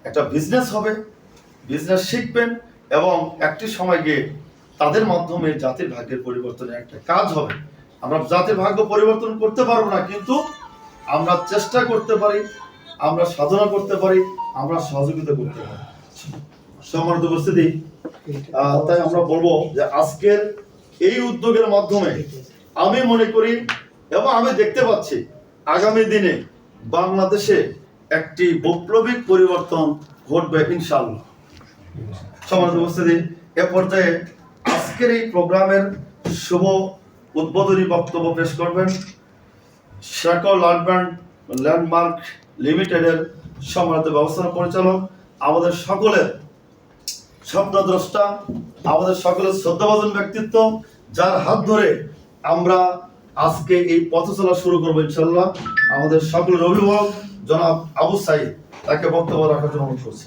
একটা বিজনেস হবে, বিজনেস শিখবেন এবং একটি সময় গিয়ে তাদের মাধ্যমে জাতির ভাগ্যের পরিবর্তনের একটা কাজ হবে। আমরা জাতির ভাগ্য পরিবর্তন করতে পারবো না, কিন্তু আমরা চেষ্টা করতে পারি, আমরা সাধনা করতে পারি, আমরা সহযোগিতা করতে পারি। সম্মানিত উপস্থিতি, তাই আমরা বলবো যে আজকের এই উদ্যোগের মাধ্যমে আমি মনে করি এবং আমি দেখতে পাচ্ছি আগামী দিনে বাংলাদেশে একটি বৈপ্লবিক পরিবর্তন ঘটবে ইনশাআল্লাহ। সম্মানিত উপস্থিতি, এ পর্যায়ে আজকের এই প্রোগ্রামের শুভ উদ্বোধনী বক্তব্য পেশ করবেন শাকো ল্যান্ডমার্ক লিমিটেডের সম্মানিত ব্যবস্থাপনা পরিচালক, আমাদের সকলের স্বপ্নদ্রষ্টা, আমাদের সকলের শ্রদ্ধাভাজন ব্যক্তিত্ব, যার হাত ধরে আমরা আজকে এই পথ চলা শুরু করবো ইনশাল্লাহ। আমাদের সকলের অভিভাবক জনাব আবু সাইদ, তাকে বক্তব্য রাখার জন্য অনুরোধ করছি।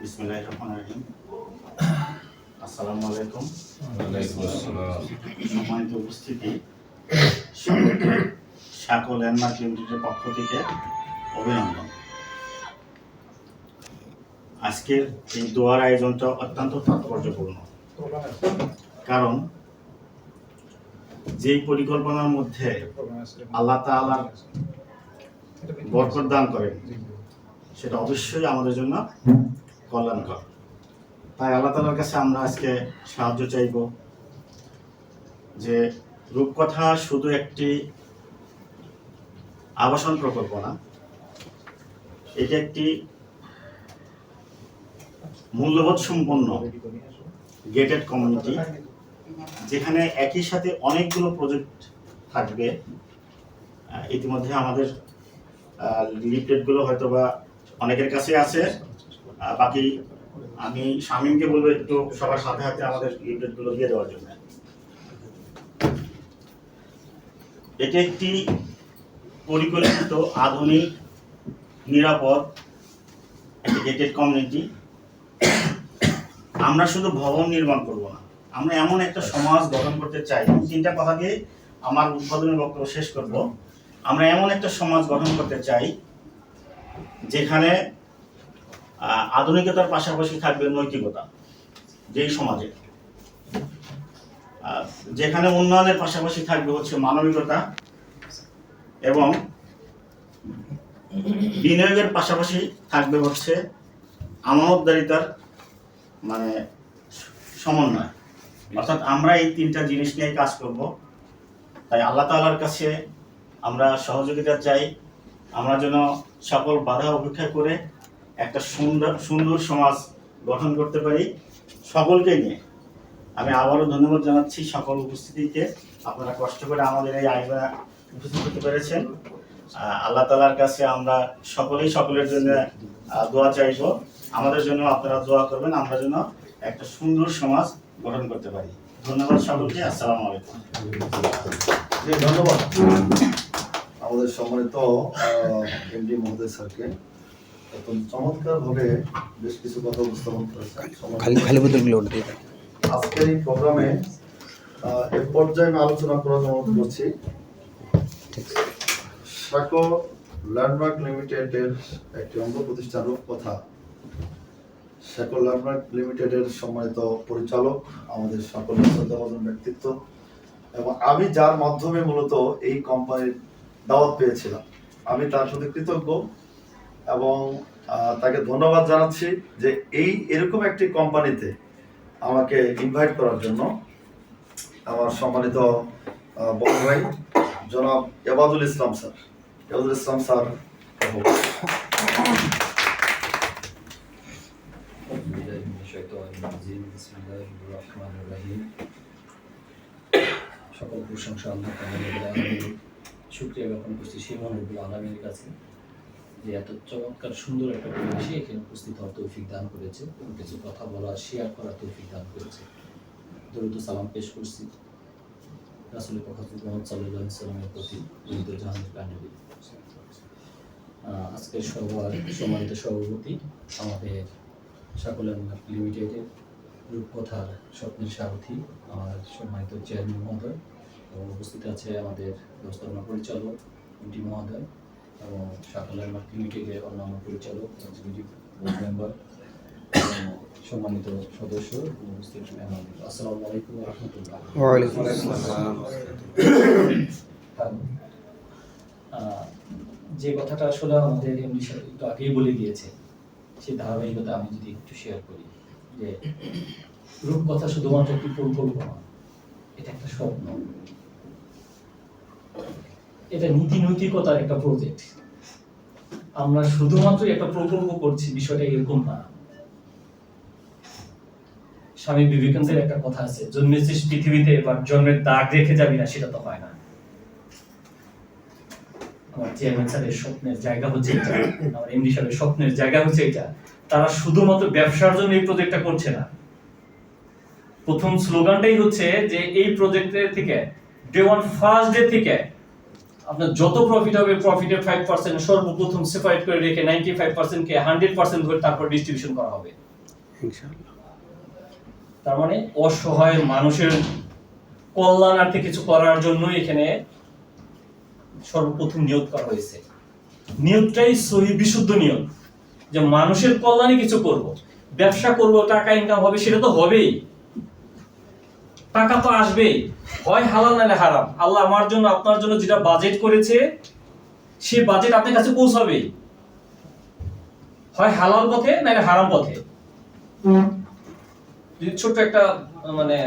বিসমিল্লাহির রহমানির রহিম। আসসালামু আলাইকুম। সম্মানিত উপস্থিতি, সকলকে শাকো ল্যান্ডমার্ক লিমিটেডের পক্ষ থেকে অভিনন্দন। আজকের এই দোয়ার আয়োজনটা অত্যন্ত তাৎপর্যপূর্ণ, কারণ যেই পরিকল্পনার মধ্যে আল্লাহ তাআলা বরকত দান করেন সেটা অবশ্যই আমাদের জন্য কল্যাণকর। তাই আল্লাহ তাআলার কাছে আমরা আজকে সাহায্য চাইব যে রূপকথা শুধু একটি আবাসন প্রকল্প না, এটি একটি মূল্যবোধ সম্পন্ন গেটেড কমিউনিটি, যেখানে একই সাথে অনেকগুলো প্রজেক্ট থাকবে। ইতিমধ্যে আমাদের লিফলেটগুলো হয়তো বা অনেকের কাছে আছে, বাকি আমি শামীমকে বলবো একটু সবার সাথে সাথে আমাদের লিফলেটগুলো দিয়ে দেওয়ার জন্য। এটি একটি পরিকল্পিত, আধুনিক, নিরাপদ একটি গেটেড কমিউনিটি। আমরা শুধু ভবন নির্মাণ করব না, আমরা এমন একটা সমাজ গঠন করতে চাই। আমি তিনটা কথা দিয়ে আমার উদ্বোধনী বক্তব্য শেষ করব। আমরা এমন একটা সমাজ গঠন করতে চাই যেখানে আধুনিকতার পাশাপাশি থাকবে নৈতিকতা, যেই সমাজে যেখানে উন্নয়নের পাশাপাশি থাকবে হচ্ছে মানবিকতা এবং বিনিয়োগের পাশাপাশি থাকবে হচ্ছে আমানতদারিতার মানে সমন্বয়। অর্থাৎ আমরা এই তিনটা জিনিস নিয়ে কাজ করব। তাই আল্লাহ তাআলার কাছে আমরা সহযোগিতা চাই, আমরা যেন সকল বাধা উপেক্ষা করে একটা সুন্দর সমাজ গঠন করতে পারি সকলকে নিয়ে। আমি আবারও ধন্যবাদ জানাচ্ছি সকল উপস্থিতিকে। আপনারা কষ্ট করে আমাদের এই আয়োজনে উপস্থিত হতে পেরেছেন। আল্লাহ তাআলার কাছে আমরা সকলেই সকলের জন্য দোয়া চাইব। আমাদের জন্য আপনারা দোয়া করবেন, আমরা যেন একটা সুন্দর সমাজ গঠন করতে পারি। ধন্যবাদ সকলকে। আসসালামু আলাইকুম। ধন্যবাদ আমাদের সম্মানিত এমডি মহোদয় স্যারকে, অত্যন্ত চমৎকার ভাবে বেশ কিছু কথা উপস্থাপন করেছেন। আজকের এই প্রোগ্রামে এ পর্যায়ে আমি আলোচনা করার জন্য অনুরোধ করছি শাকো ল্যান্ডমার্ক লিমিটেডের একটি অঙ্গ প্রতিষ্ঠান রূপকথা। শাকো ল্যান্ডমার্ক লিমিটেডের সম্মানিত পরিচালক, আমাদের সকলের শ্রদ্ধাভাজন ব্যক্তিত্ব, এবং আমি যার মাধ্যমে মূলত এই কোম্পানির দাওয়াত পেয়েছিলাম, আমি তার প্রতি কৃতজ্ঞ এবং তাকে ধন্যবাদ জানাচ্ছি যে এরকম একটি কোম্পানিতে আমাকে ইনভাইট করার জন্য। আমার সম্মানিত বড় ভাই জনাব এবাদুল ইসলাম স্যার, সকল প্রশংসা আল্লাহ শুকরিয়া জ্ঞাপন করছি সেই মহানবুল আলামিনের কাছে যে এত চমৎকার সুন্দর একটা পরিবেশে এখানে উপস্থিত হওয়ার তৌফিক দান করেছে এবং কিছু কথা বলা শেয়ার করার তৌফিক দান করেছে। দরুদ ও সালাম পেশ করছি রাসূল পাক মুহাম্মদ সাল্লাল্লাহু আলাইহি ওয়াসাল্লামের প্রতি, যিনি জাহানের প্রাণনবী। আজকের সম্মানিত সভাপতি আমাদের শাকো ল্যান্ডমার্ক লিমিটেডের রূপকথার স্বপ্নের সারথি আমার সম্মানিত চেয়ারম্যান মহোদয়, এবং উপস্থিত আছে আমাদের ব্যবস্থাপনা পরিচালক এমডি মহোদয় এবং শাখা ল্যান্ডমার্ক লিমিটেডের অন্যান্য পরিচালক, এক্সিকিউটিভ বোর্ড মেম্বার এবং সম্মানিত সদস্য উপস্থিত মেহমানদের, আসসালামু আলাইকুম ওয়া রাহমাতুল্লাহ। ওয়ালাইকুম আসসালাম। যে কথাটা আসলে আমাদের এমডি সাহেব একটু আগেই বলে দিয়েছে, সেই ধারাবাহিকতা আমি যদি একটু শেয়ার করি যে রূপকথা শুধুমাত্র একটি পরিকল্পনা, এটা একটা স্বপ্ন, এটা নীতি নৈতিকতার একটা প্রজেক্ট। আমরা শুধুমাত্র একটা প্রকল্প করছি, বিষয়টা এরকম না। স্বামী বিবেকানন্দের একটা কথা আছে, জন্মেছিস পৃথিবীতে এবার জন্মের দাগ রেখে যাবি না, সেটা তো হয় না। আমার চেয়ারম্যান স্যারের স্বপ্নের জায়গা হচ্ছে এটা, আমার এমডি সাহেবের স্বপ্নের জায়গা হচ্ছে এটা। তারা শুধুমাত্র ব্যবসার জন্য এই প্রজেক্টটা করছে না। প্রথম স্লোগানটাই হচ্ছে যে এই প্রজেক্টের থেকে ডে ওয়ান ফার্স্ট ডে থেকে আপনার যত প্রফিট হবে, প্রফিটের 5% সর্বপ্রথম সেপারেট করে রেখে 95% কে 100% ধরে তারপর ডিস্ট্রিবিউশন করা হবে ইনশাআল্লাহ। তার মানে অসহায় মানুষের কল্যাণার্থে কিছু করার জন্য এখানে সর্বপ্রথম নিয়োগ করা হয়েছে। নিয়োগটাই সহি বিশুদ্ধ নিয়োগ, যে মানুষের কল্যাণে কিছু করব, ব্যবসা করব, টাকা ইনকাম হবে, সেটা তো হবেই, টাকা তো আসবেই, হয় হালাল নাহলে হারাম। আল্লাহ আমার জন্য আপনার জন্য যেটা বাজেট করেছে সেই বাজেট আপনার কাছে পৌঁছাবেই, হয় হালাল পথে নাহলে হারাম পথে। যদি ছোট্ট একটা মানে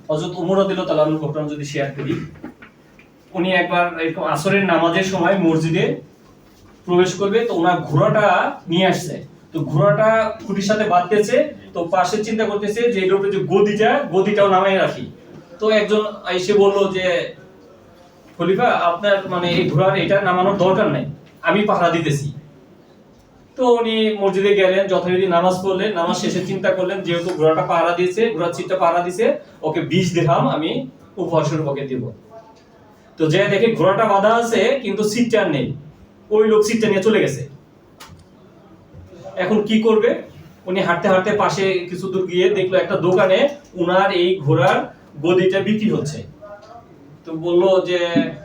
হযরত ওমর রাদিয়াল্লাহু তাআলার ঘটনা যদি শেয়ার করি, উনি একবার এরকম আসরের নামাজের সময় মসজিদে প্রবেশ করবে, তো ওনার ঘোড়াটা নিয়ে আসছে, তো ঘোড়াটা খুঁটির সাথে বাঁধতেছে, তো পাশে চিন্তা করতেছে যে এর উপরে যে গদিটাও নামাই রাখি। তো একজন এসে বললো যে খলিফা, আপনার মানে এই ঘোড়ার এটা নামানোর দরকার নাই, আমি পাহারা দিতেছি। তো উনি মসজিদে গেলেন, যথারীতি নামাজ পড়লেন, নামাজ শেষে চিন্তা করলেন যেহেতু ঘোড়াটা পাহারা দিয়েছে, ঘোড়ার চিটটা পাহারা দিয়েছে, ওকে 20 দিরহাম আমি উপহার স্বরূপ ওকে দিব। তো যে দেখে ঘোড়াটা বাঁধা আছে কিন্তু সিটটা নেই, ওই লোক সিটটা নিয়ে চলে গেছে। এখন কি করবে? উনি হাঁটতে হাঁটতে পাশে কিছু দূর গিয়ে দেখলো একটা দোকানে উনার এই ঘোড়ার গদিটা বিক্রি হচ্ছে। তো বললো যে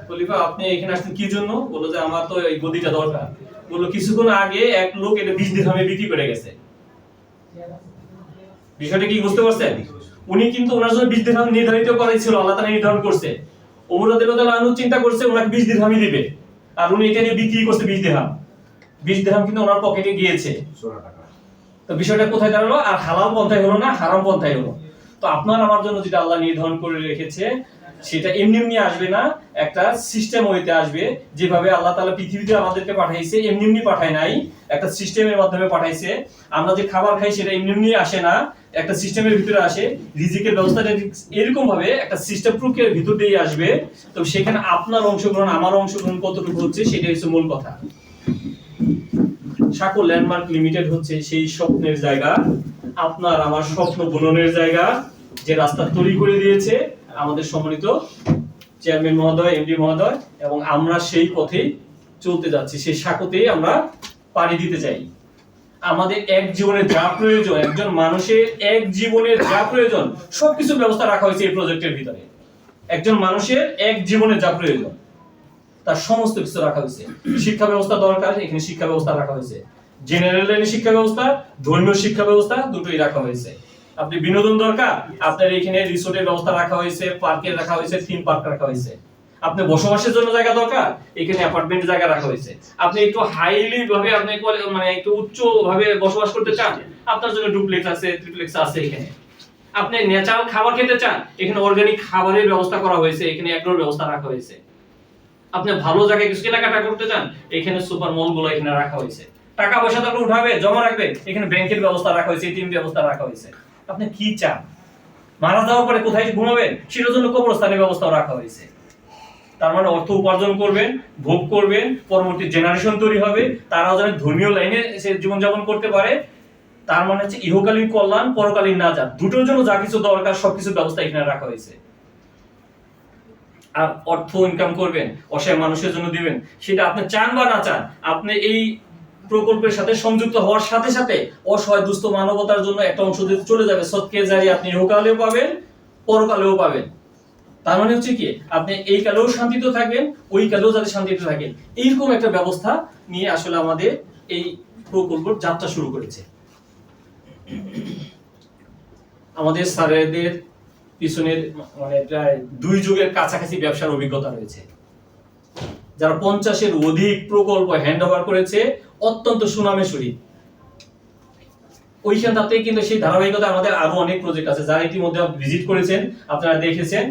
খলিফা, আপনি এখানে আসছেন কি জন্য? বললো যে আমার তো এই গদিটা দরকার। বললো কিছুক্ষণ আগে এক লোক এটা 20 দিরহামে বিক্রি করে গেছে। বিষয়টা কি বুঝতে পারছেন? উনি কিন্তু ওনার জন্য 20 দিরহাম নির্ধারিত করাই ছিল, আল্লাহ তাআলা নির্ধারণ করছে। ওমর রাদিয়াল্লাহু তাআলা আনহু চিন্তা করছে ওনাকে 20 দিরহামই দিবে, আর উনি এটা নিয়ে বিক্রি করছে 20 দিরহাম। 20 দিরহাম কিন্তু ওনার পকেটে গিয়েছে। তো বিষয়টা কোথায় দাঁড়ালো? আর হালাল পন্থায় হলো না, হারাম পন্থায় হলো। তো আপনার আমার জন্য যেটা আল্লাহ নির্ধারণ করে রেখেছে সেটা এমনি এমনি আসবে না, একটা সিস্টেম হইতে আসবে। যেভাবে আল্লাহ তাআলা পৃথিবীতে আমাদেরকে পাঠাইছে এমনি এমনি পাঠায় নাই, একটা সিস্টেমের মাধ্যমে পাঠাইছে। আমরা যে খাবার খাই সেটা এমনি এমনি আসে না, একটা সিস্টেমের ভিতরে আসে। রিজিকের ব্যবস্থাটা এরকম ভাবে একটা সিস্টেম প্রক্রিয়ার ভিতর দিয়ে আসবে। তো সেখানে আপনার অংশগ্রহণ আমার অংশগ্রহণ কতটুকু হচ্ছে সেটাই হচ্ছে মূল কথা। শাখা ল্যান্ডমার্ক লিমিটেড হচ্ছে সেই স্বপ্নের জায়গা, আপনার আমার স্বপ্ন বুননের জায়গা, যে রাস্তা তৈরি করে দিয়েছে আমাদের সম্মানিত চেয়ারম্যান মহোদয়, এমডি মহোদয়, এবং আমরা সেই পথেই চলতে যাচ্ছি, সেই শাখাতেই আমরা পাড়ি দিতে চাই। আমাদের এক জীবনে যা প্রয়োজন, একজন মানুষের এক জীবনে যা প্রয়োজন সবকিছু ব্যবস্থা রাখা হয়েছে এই প্রজেক্টের ভিতরে। একজন মানুষের এক জীবনে যা প্রয়োজন তার সমস্ত কিছু রাখা হয়েছে। শিক্ষা ব্যবস্থা দরকার, এখানে শিক্ষা ব্যবস্থা রাখা হয়েছে। জেনারেল লাইনের শিক্ষা ব্যবস্থা, ধর্মীয় শিক্ষা ব্যবস্থা দুটোই রাখা হয়েছে। আপনি বিনোদন দরকার, আপনার এখানে রিসোর্টের ব্যবস্থা রাখা হয়েছে, পার্কের রাখা হয়েছে, থিম পার্ক রাখা হয়েছে। আপনি বসবাসের জন্য জায়গা দরকার, এখানে অ্যাপার্টমেন্টের জায়গা রাখা হয়েছে। আপনি একটু হাইলি ভাবে আপনি মানে একটু উচ্চ ভাবে বসবাস করতে চান, আপনার জন্য ডুপ্লেক্স আছে, ট্রিপ্লেক্স আছে এখানে। আপনি ন্যাচারাল খাবার খেতে চান, এখানে অর্গানিক খাবারের ব্যবস্থা করা হয়েছে, এখানে এগ্রোর ব্যবস্থা রাখা হয়েছে। আপনি ভালো জায়গায় কিছু কেনাকাটা করতে চান, এখানে সুপার মল গুলো এখানে রাখা হয়েছে। টাকা পয়সা তো উঠাবে, জমা রাখবে, এখানে ব্যাংকের ব্যবস্থা রাখা হয়েছে, এটিএম ব্যবস্থা রাখা হয়েছে। আপনি কি চান? মারা যাওয়ার পরে কোথায় ঘুমাবেন সেটার জন্য কবরস্থানের ব্যবস্থাও রাখা হয়েছে। তার মানে অর্থ উপার্জন করবেন, ভোগ করবেন, পরবর্তী জেনারেশন তৈরি হবে, তারাও যেন ধর্মীয় লাইনে সে জীবনযাপন করতে পারে। তার মানে হচ্ছে ইহকালীন কল্যাণ, পরকালীন নাজাত, দুটোর জন্য যা কিছু দরকার সবকিছু ব্যবস্থা এখানে রাখা হয়েছে। আর অর্থ ইনকাম করবেন, অসহায় মানুষের জন্য দিবেন, সেটা আপনি চান বা না চান, আপনি এই প্রকল্পের সাথে সংযুক্ত হওয়ার সাথে সাথে অসহায় দুস্থ মানবতার জন্য একটা অংশ দিতে চলে যাবে। সদকা জারিয়া আপনি ইহকালেও পাবেন, পরকালেও পাবেন। তার মানে হচ্ছে কি আপনি এই কালেও শান্তিতে থাকবেন, ওই কালেও যাতে শান্তিতে থাকেন, এইরকম একটা ব্যবস্থা নিয়ে আসলে আমাদের এই প্রকল্প যাত্রা শুরু করেছে। আমাদের স্যারেদের পিছনের মানে প্রায় 2 যুগের কাছাকাছি ব্যবসার অভিজ্ঞতা রয়েছে, যারা 50-এর অধিক প্রকল্প হ্যান্ড ওভার করেছে অত্যন্ত সুনামের সহিত। ওইখানটাতে কিন্তু সেই ধারাবাহিকতা আমাদের আরো অনেক প্রজেক্ট আছে, যারা ইতিমধ্যে ভিজিট করেছেন, আপনারা দেখেছেন।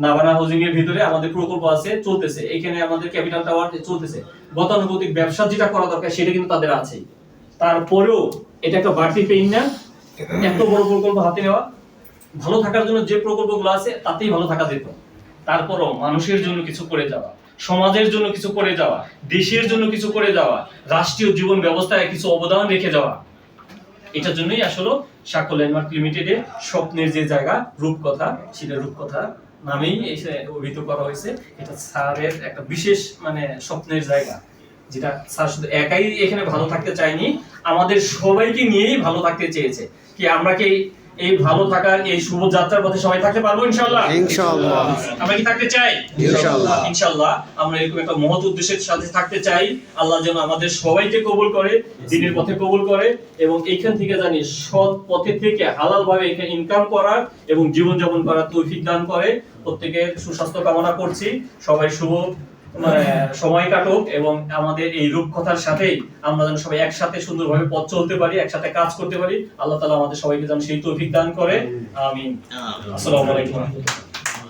নাভানা হাউজিং এর ভিতরে আমাদের প্রকল্প আছে, চলতেছে। এখানে আমাদের ক্যাপিটাল টাওয়ার চলতেছে। গতানুগতিক ব্যবসা যেটা করা দরকার সেটা কিন্তু তাদের আছে। তারপরেও এটা একটা বাড়তি পেইন না, এত বড় প্রকল্প হাতে নেওয়া। ভালো থাকার জন্য যে প্রকল্পগুলো আছে তাতেই ভালো থাকা যেত, তারপরও মানুষের জন্য কিছু করে যাওয়া, সমাজের জন্য কিছু করে যাওয়া, দেশের জন্য কিছু করে যাওয়া, রাষ্ট্রীয় জীবন ব্যবস্থায় কিছু অবদান রেখে যাওয়া, এটার জন্যই আসলে সাক্ষ্য ল্যান্ডমার্ক লিমিটেডের স্বপ্নের যে জায়গা রূপকথা, সেটা রূপকথা নামেই এসে অভিহিত করা হয়েছে। এটা স্যারের একটা বিশেষ মানে স্বপ্নের জায়গা, যেটা স্যার শুধু একাই এখানে ভালো থাকতে চায়নি, আমাদের সবাইকে নিয়েই ভালো থাকতে চেয়েছে। কি আমরা কি এই ভালো থাকার এই শুভ যাত্রার পথে সবাই থাকতে পারবো ইনশাআল্লাহ? ইনশাআল্লাহ। আমরা কি থাকতে চাই? ইনশাআল্লাহ। ইনশাআল্লাহ আমরা এরকম একটা মহৎ উদ্দেশ্যের সাথে থাকতে চাই। আল্লাহ যেন আমাদের সবাইকে কবুল করে, দ্বীনের পথে কবুল করে, এবং এইখান থেকে জানি সৎ পথে থেকে হালাল ভাবে এখানে ইনকাম করার এবং জীবন যাপন করার তৌফিক দান করে। প্রত্যেকের সুস্বাস্থ্য কামনা করছি। সবাই শুভ সময় কাটুক, এবং আমাদের এই রূপকথার সাথেই আমরা যেন সবাই একসাথে সুন্দরভাবে পথ চলতে পারি, একসাথে কাজ করতে পারি। আল্লাহ তাআলা আমাদের সবাইকে যেন সেই তৌফিক দান করে। আমিন। আসসালামু আলাইকুম।